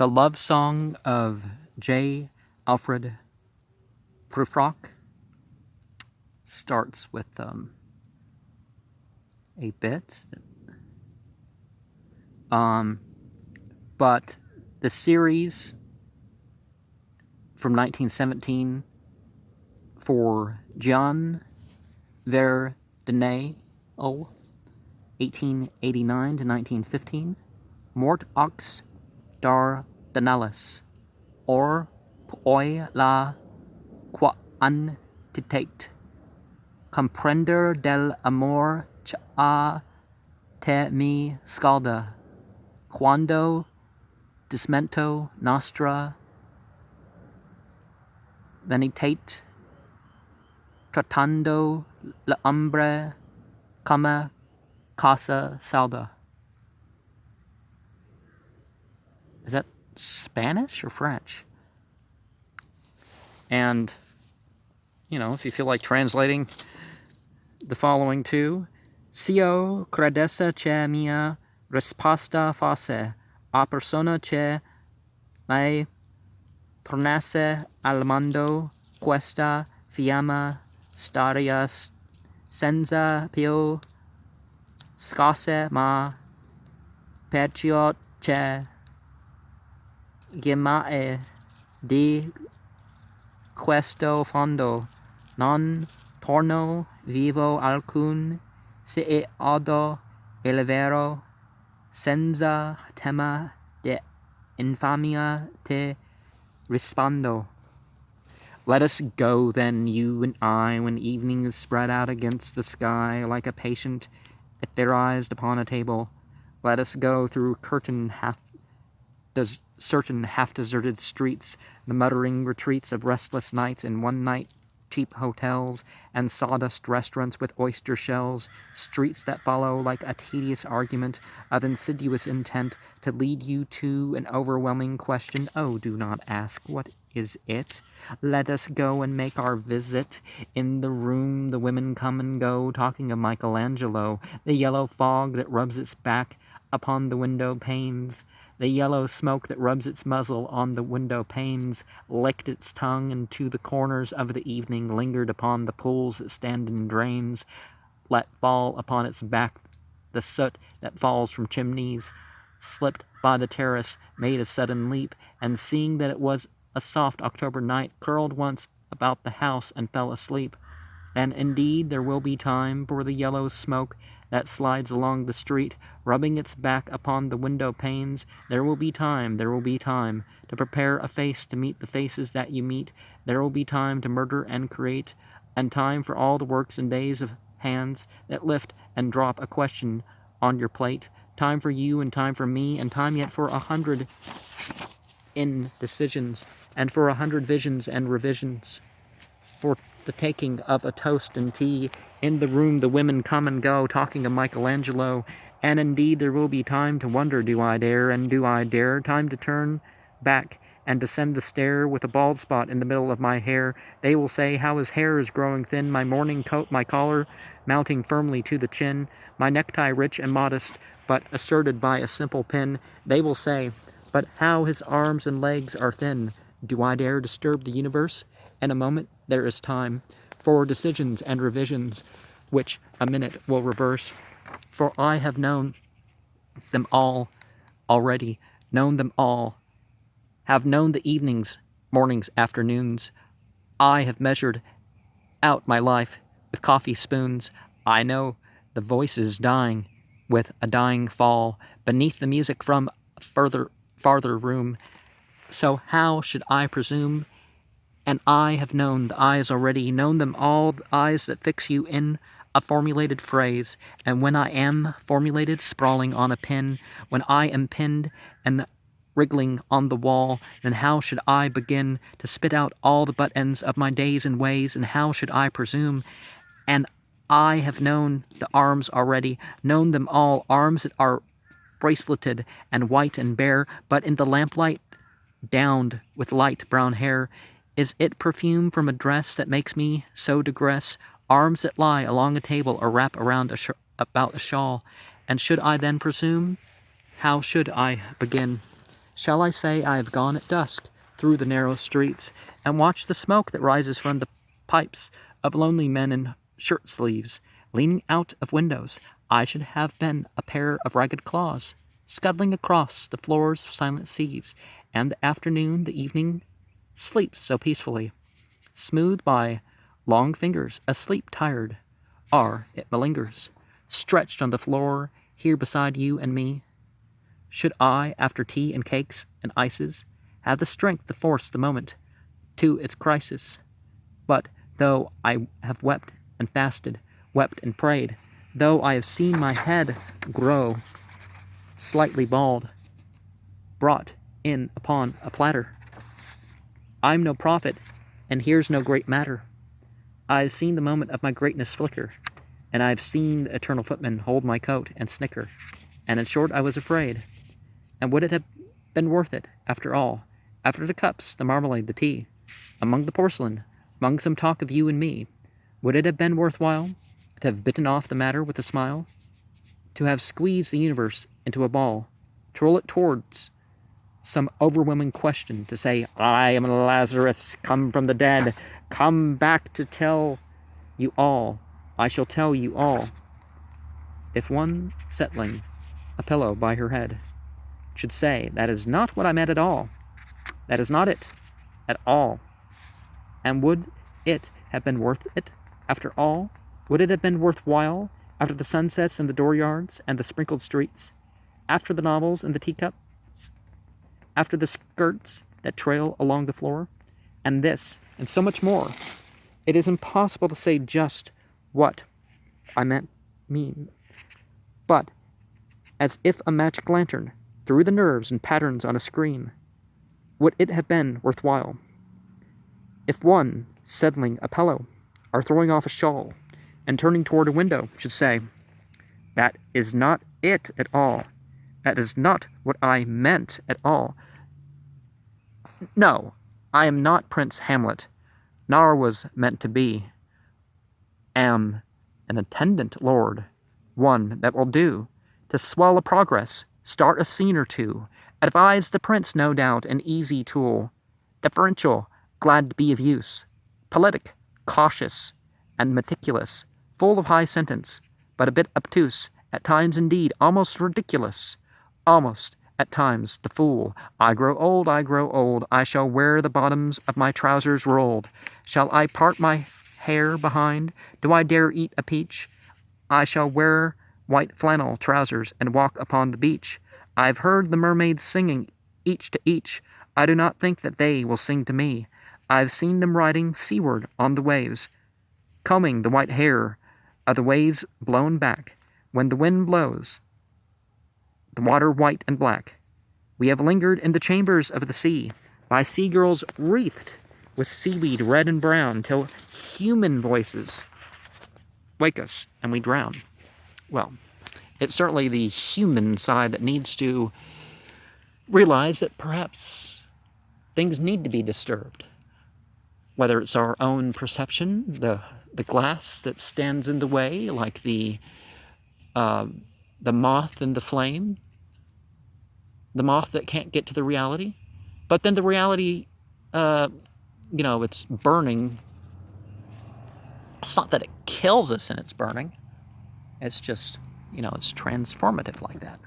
The Love Song of J. Alfred Prufrock starts with a bit. But the series from 1917 for John Verdenay, 1889 to 1915, Mort aux Dardanelles, or Poi la quantité, comprender del amor a te mi scalda, quando dismento nostra venitate, tratando l'ombre come casa salda. Is that Spanish or French? And, if you feel like translating the following too, Sio credesse che mia risposta fosse a persona che mai tornasse al mondo questa fiamma staria senza più scosse ma perciò che chiamai di questo fondo non torno vivo alcun se odo il vero senza tema de infamia te rispondo. Let us go then, you and I, when evening is spread out against the sky like a patient etherized upon a table. Let us go through certain half-deserted streets, the muttering retreats of restless nights in one-night cheap hotels and sawdust restaurants with oyster shells, streets that follow like a tedious argument of insidious intent to lead you to an overwhelming question. Oh, do not ask, what is it? Let us go and make our visit. In the room the women come and go, talking of Michelangelo, the yellow fog that rubs its back upon the window panes, the yellow smoke that rubs its muzzle on the window panes, licked its tongue into the corners of the evening, lingered upon the pools that stand in drains, let fall upon its back the soot that falls from chimneys, slipped by the terrace, made a sudden leap, and seeing that it was a soft October night, curled once about the house and fell asleep. And indeed there will be time for the yellow smoke that slides along the street, rubbing its back upon the window panes. There will be time to prepare a face to meet the faces that you meet. There will be time to murder and create, and time for all the works and days of hands that lift and drop a question on your plate. Time for you and time for me, and time yet for 100 indecisions, and for 100 visions and revisions, for the taking of a toast and tea. In the room the women come and go, talking of Michelangelo, and indeed there will be time to wonder, do I dare, and do I dare? Time to turn back and descend the stair with a bald spot in the middle of my hair. They will say, how his hair is growing thin, my morning coat, my collar mounting firmly to the chin, my necktie rich and modest, but asserted by a simple pin. They will say, but how his arms and legs are thin. Do I dare disturb the universe? In a moment there is time for decisions and revisions, which a minute will reverse. For I have known them all already, known them all, have known the evenings, mornings, afternoons. I have measured out my life with coffee spoons. I know the voices dying with a dying fall beneath the music from a farther room. So how should I presume? And I have known the eyes already, known them all, the eyes that fix you in a formulated phrase. And when I am formulated, sprawling on a pin, when I am pinned and wriggling on the wall, then how should I begin to spit out all the butt ends of my days and ways, and how should I presume? And I have known the arms already, known them all, arms that are braceleted and white and bare, but in the lamplight, downed with light brown hair. Is it perfume from a dress that makes me so digress? Arms that lie along a table or wrap around about a shawl. And should I then presume? How should I begin? Shall I say I have gone at dusk through the narrow streets and watched the smoke that rises from the pipes of lonely men in shirt sleeves, leaning out of windows? I should have been a pair of ragged claws, scuttling across the floors of silent seas, and the afternoon, the evening, sleeps so peacefully, smoothed by long fingers, asleep tired, it malingers, stretched on the floor here beside you and me. Should I, after tea and cakes and ices, have the strength to force the moment to its crisis? But though I have wept and fasted, wept and prayed, though I have seen my head grow slightly bald, brought in upon a platter, I'm no prophet, and here's no great matter. I have seen the moment of my greatness flicker, and I have seen the eternal footman hold my coat and snicker, and in short I was afraid. And would it have been worth it, after all, after the cups, the marmalade, the tea, among the porcelain, among some talk of you and me, would it have been worthwhile to have bitten off the matter with a smile, to have squeezed the universe into a ball, to roll it towards some overwhelming question, to say, I am Lazarus, come from the dead, come back to tell you all, I shall tell you all. If one settling a pillow by her head should say, that is not what I meant at all, that is not it at all, and would it have been worth it after all? Would it have been worthwhile after the sunsets and the dooryards and the sprinkled streets, after the novels and the teacups, after the skirts that trail along the floor, and this, and so much more? It is impossible to say just what I mean, but as if a magic lantern through the nerves and patterns on a screen, would it have been worthwhile if one, settling a pillow, or throwing off a shawl, and turning toward a window, should say, that is not it at all, that is not what I meant at all. No, I am not Prince Hamlet, nor was meant to be. Am an attendant lord, one that will do, to swell a progress, start a scene or two, advise the prince, no doubt, an easy tool, deferential, glad to be of use, politic, cautious, and meticulous, full of high sentence, but a bit obtuse, at times indeed, almost ridiculous, almost, at times, the fool. I grow old, I shall wear the bottoms of my trousers rolled. Shall I part my hair behind? Do I dare eat a peach? I shall wear white flannel trousers and walk upon the beach. I've heard the mermaids singing, each to each. I do not think that they will sing to me. I've seen them riding seaward on the waves, combing the white hair of the waves blown back. When the wind blows, the water white and black. We have lingered in the chambers of the sea, by sea-girls wreathed with seaweed red and brown, till human voices wake us and we drown. Well, it's certainly the human side that needs to realize that perhaps things need to be disturbed. Whether it's our own perception, the glass that stands in the way, like the moth in the flame, the moth that can't get to the reality, but then the reality, it's burning. It's not that it kills us in its burning. It's just, it's transformative like that.